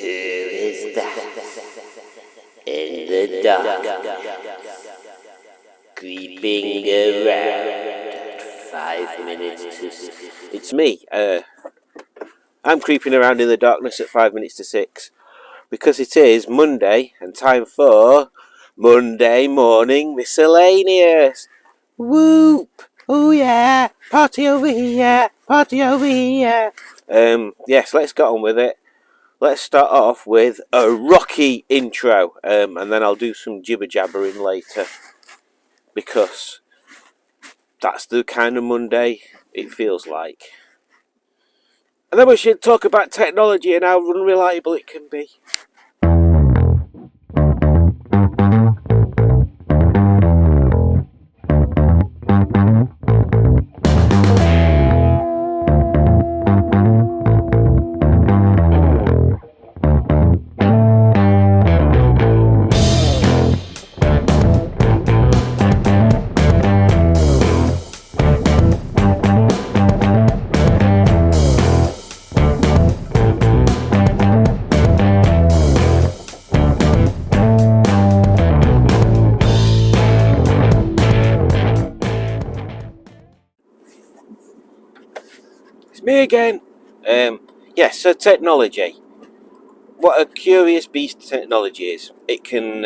Who is that in the dark, creeping around at 5 minutes to 6? It's me. I'm creeping around in the darkness at 5 minutes to 6 because it is Monday and time for Monday Morning Miscellaneous. Whoop! Oh yeah! Party over here! Party over here! Yes, let's get on with it. Let's start off with a rocky intro, and then I'll do some jibber jabbering later, because that's the kind of Monday it feels like. And then we should talk about technology and how unreliable it can be. It's me again. Yes, so technology. What a curious beast technology is. It can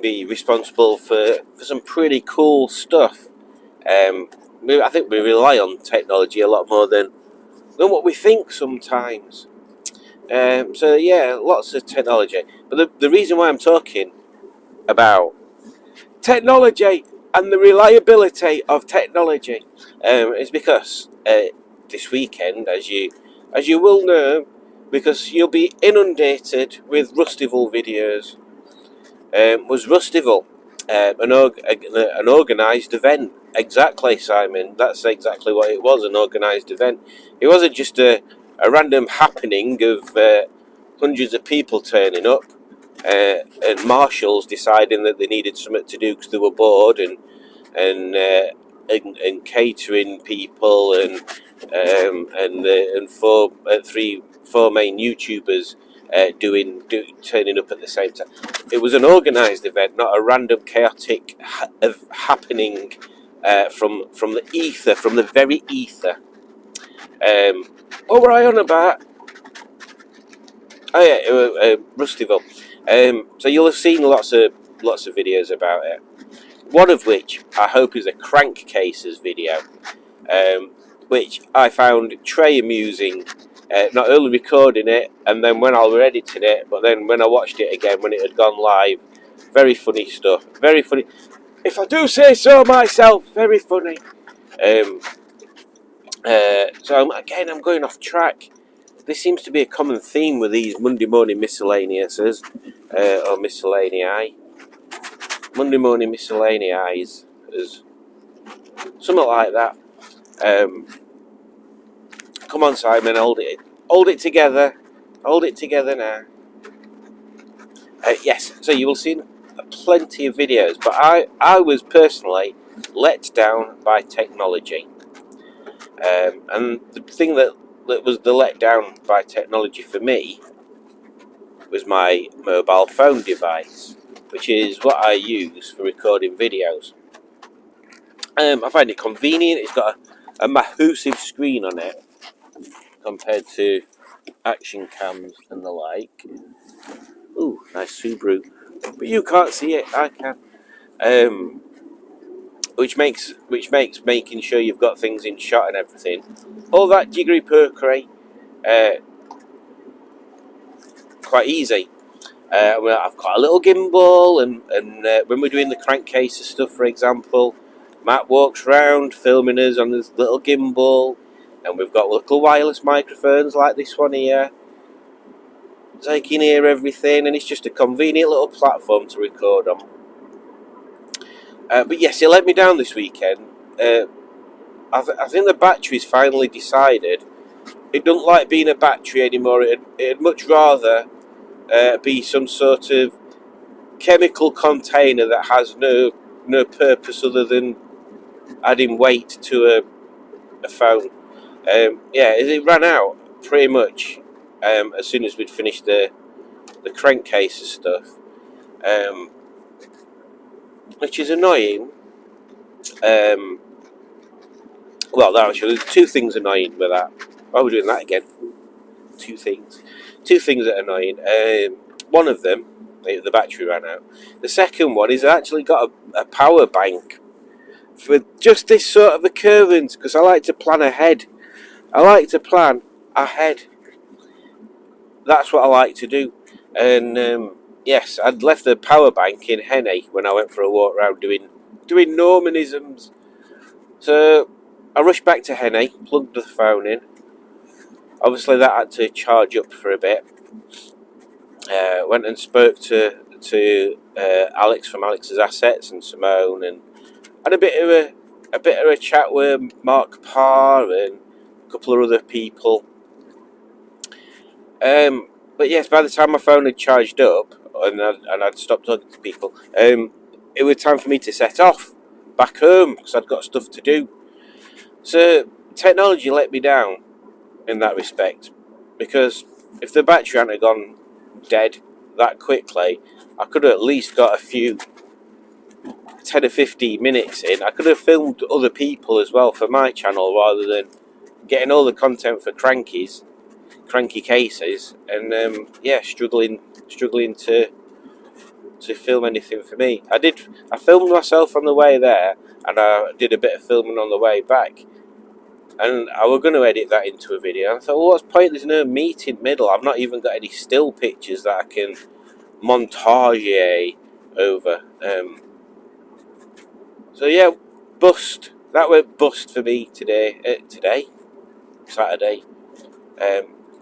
be responsible for some pretty cool stuff. I think we rely on technology a lot more than what we think sometimes. So yeah, lots of technology. But the reason why I'm talking about technology and the reliability of technology is because this weekend, as you will know, because you'll be inundated with Rustival videos, was Rustival an organised event? Exactly, Simon. That's exactly what it was, an organised event. It wasn't just a random happening of hundreds of people turning up and marshals deciding that they needed something to do because they were bored, and catering people and four main YouTubers turning up at the same time. It was an organised event, not a random chaotic happening from the ether, from the very ether. What were I on about? Oh yeah, Rustyville. So you'll have seen lots of videos about it. One of which I hope is a crankcases video, which I found très amusing. Not only recording it, and then when I was editing it, but then when I watched it again when it had gone live, very funny stuff. Very funny, if I do say so myself. Very funny. So I'm going off track. This seems to be a common theme with these Monday morning miscellaneouses, or miscellanei. Monday morning miscellaneous is something like that. Come on, Simon, hold it together now. Yes, so you will see plenty of videos, but I was personally let down by technology, and the thing that was the letdown by technology for me was my mobile phone device, which is what I use for recording videos. I find it convenient. It's got a massive screen on it compared to action cams and the like. Ooh, nice Subaru. But you can't see it, I can. Which makes making sure you've got things in shot and everything, all that jiggery pokery, quite easy. I've got a little gimbal, and when we're doing the crankcase stuff, for example, Matt walks around filming us on his little gimbal, and we've got little wireless microphones like this one here, so you can hear everything, and it's just a convenient little platform to record on. But yes, it let me down this weekend. I think the battery's finally decided it doesn't like being a battery anymore. It'd much rather be some sort of chemical container that has no purpose other than adding weight to a phone. It ran out pretty much as soon as we'd finished the crankcase and stuff, which is annoying. Well, actually, there's two things annoying with that. Why are we doing that again? Two things that are annoying. One of them, the battery ran out. The second one is I actually got a power bank for just this sort of occurrence, because I like to plan ahead. That's what I like to do. And yes, I'd left the power bank in Henney when I went for a walk around doing Normanisms. So I rushed back to Henney, plugged the phone in. Obviously, that had to charge up for a bit. Went and spoke to Alex from Alex's Assets and Simone, and had a bit of a chat with Mark Parr and a couple of other people. But yes, by the time my phone had charged up and I'd stopped talking to people, it was time for me to set off back home because I'd got stuff to do. So technology let me down in that respect, because if the battery hadn't gone dead that quickly, I could have at least got a few 10 or 15 minutes in. I could have filmed other people as well for my channel rather than getting all the content for cranky cases, and struggling to film anything for me. I filmed myself on the way there, and I did a bit of filming on the way back, and I was going to edit that into a video. I thought, well, what's the point? There's no meat in the middle. I've not even got any still pictures that I can montage over. So yeah, bust. That went bust for me today, Saturday.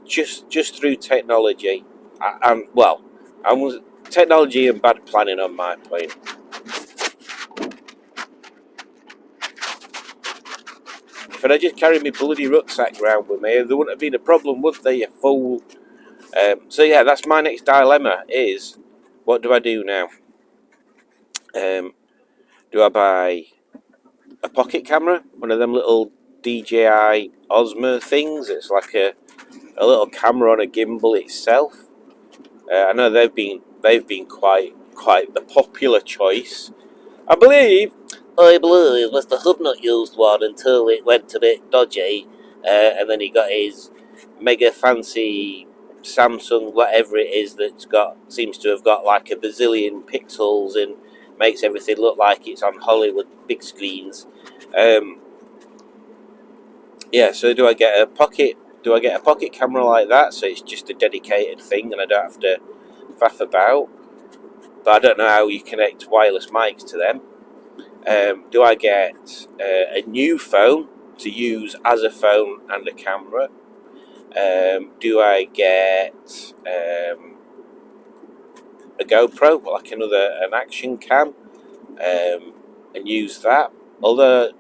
Just through technology, and technology and bad planning on my point. If I'd just carried my bloody rucksack around with me, there wouldn't have been a problem, would there, you fool? So yeah, that's my next dilemma: is what do I do now? Do I buy a pocket camera, one of them little DJI Osmo things? It's like a little camera on a gimbal itself. I know they've been quite the popular choice. I believe Mr. Hubnut used one until it went a bit dodgy, and then he got his mega fancy Samsung, whatever it is, seems to have got like a bazillion pixels and makes everything look like it's on Hollywood big screens. So do I get a pocket? Do I get a pocket camera like that, so it's just a dedicated thing and I don't have to faff about? But I don't know how you connect wireless mics to them. Do I get a new phone to use as a phone and a camera? Do I get a GoPro, like an action cam, and use that? Although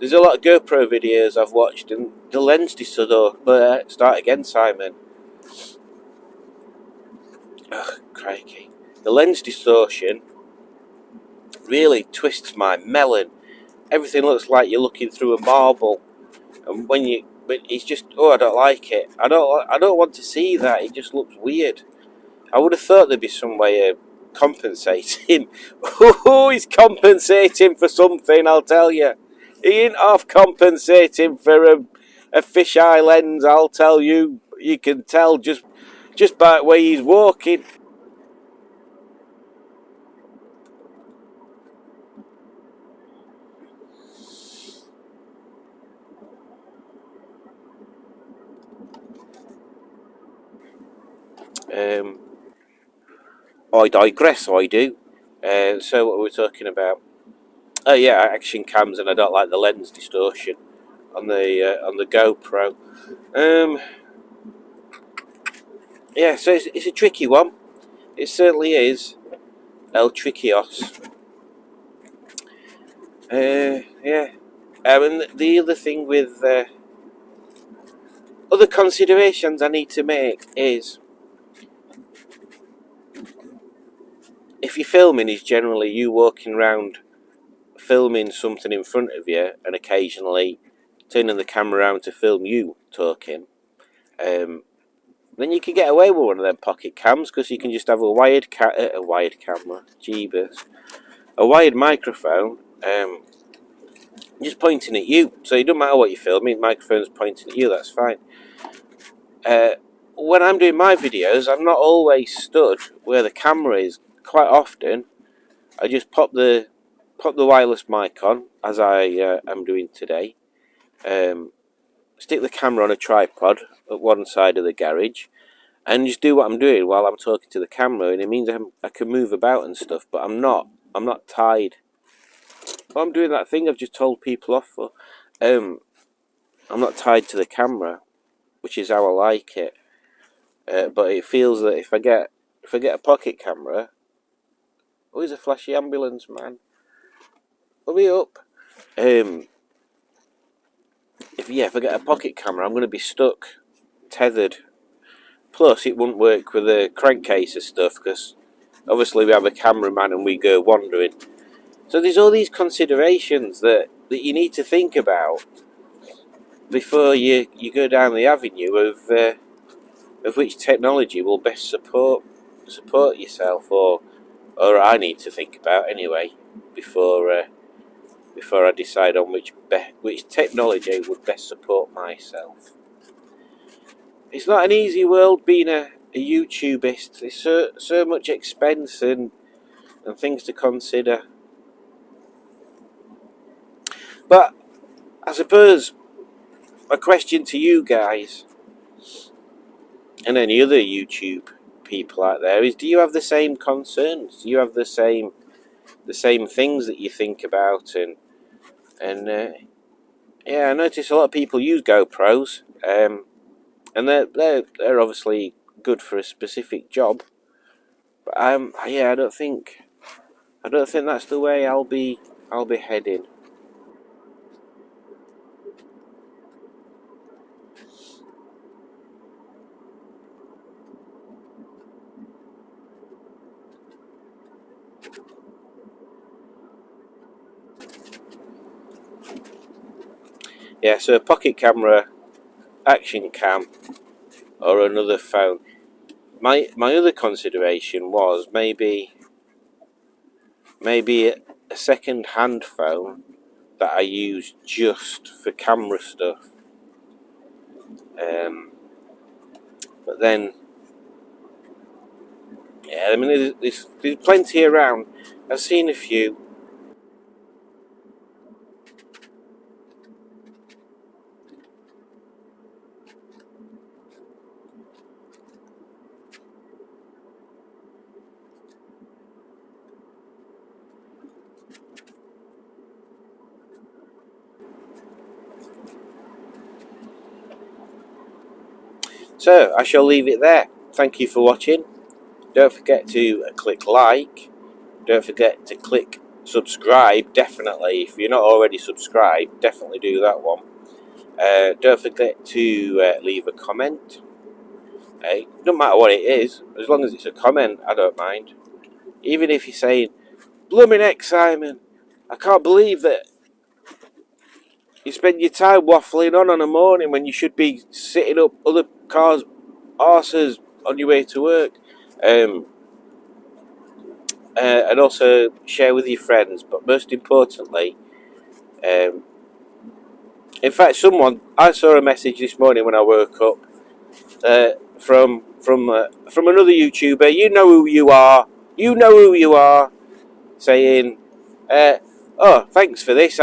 there's a lot of GoPro videos I've watched, and the lens distortion. Start again, Simon. Ugh, crikey. The lens distortion really twists my melon. Everything looks like you're looking through a marble, and but it's just, I don't like it. I don't want to see that. It just looks weird. I would have thought there'd be some way of compensating. He's compensating for something, I'll tell you. He ain't half compensating for a fisheye lens, I'll tell you. You can tell just by the way he's walking. I digress, I do. So what were we talking about? Oh yeah, action cams, and I don't like the lens distortion on the GoPro. So it's a tricky one. It certainly is. El Trickios. Yeah. And the other thing with other considerations I need to make is, if you're filming, is generally you walking around filming something in front of you and occasionally turning the camera around to film you talking. then you could get away with one of them pocket cams because you can just have a wired camera, jeebus, a wired microphone, just pointing at you. So it doesn't matter what you're filming, the microphone's pointing at you. That's fine. When I'm doing my videos, I'm not always stood where the camera is. Quite often, I just pop the wireless mic on, as I am doing today. Stick the camera on a tripod at one side of the garage, and just do what I'm doing while I'm talking to the camera. And it means I can move about and stuff, but I'm not tied. Well, I'm doing that thing I've just told people off for. I'm not tied to the camera, which is how I like it. But it feels that if I get a pocket camera, oh, here's a flashy ambulance, man. Hurry up. If I get a pocket camera, I'm going to be stuck, tethered. Plus, it wouldn't work with the crankcase and stuff because obviously we have a cameraman and we go wandering. So there's all these considerations that you need to think about before you go down the avenue of which technology will best support yourself, or I need to think about anyway before I decide on which technology would best support myself. It's not an easy world being a YouTubeist. There's so much expense and things to consider. But I suppose a question to you guys and any other YouTube people out there is: do you have the same concerns? Do you have the same things that you think about? Yeah, I notice a lot of people use GoPros, and they're obviously good for a specific job. But I don't think that's the way I'll be heading. Yeah, so a pocket camera, action cam, or another phone. My other consideration was maybe a second-hand phone that I use just for camera stuff. But then, yeah, I mean, there's plenty around. I've seen a few. So I shall leave it there. Thank you for watching. Don't forget to click like. Don't forget to click subscribe. Definitely, if you're not already subscribed, definitely do that one. Don't forget to leave a comment. No matter what it is, as long as it's a comment, I don't mind. Even if you're saying, "Blooming heck, Simon, I can't believe that you spend your time waffling on a morning when you should be sitting up other cars' arses on your way to work." And also share with your friends. But most importantly, in fact, I saw a message this morning when I woke up from another YouTuber. You know who you are. You know who you are. Saying, "Oh, thanks for this.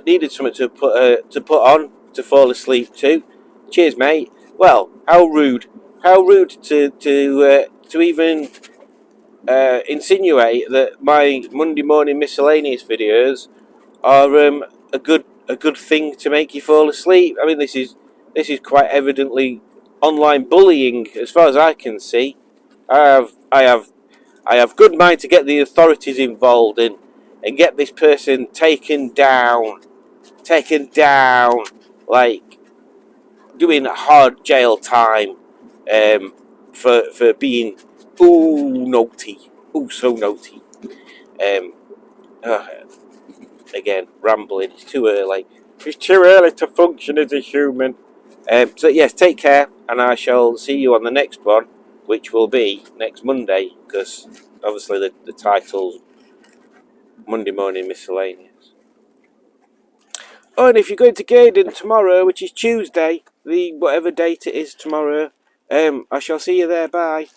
Needed something to put on to fall asleep to. Cheers, mate." Well, how rude! How rude to even insinuate that my Monday morning miscellaneous videos are a good thing to make you fall asleep. I mean, this is quite evidently online bullying, as far as I can see. I have good mind to get the authorities involved and get this person taken down, like doing hard jail time, for being naughty, so naughty. Um, uh, Again, rambling. It's too early. It's too early to function as a human. So yes, take care, and I shall see you on the next one, which will be next Monday, because obviously the title's Monday Morning Miscellaneous. Oh, and if you're going to Gaydon tomorrow, which is Tuesday, the whatever date it is tomorrow, I shall see you there. Bye.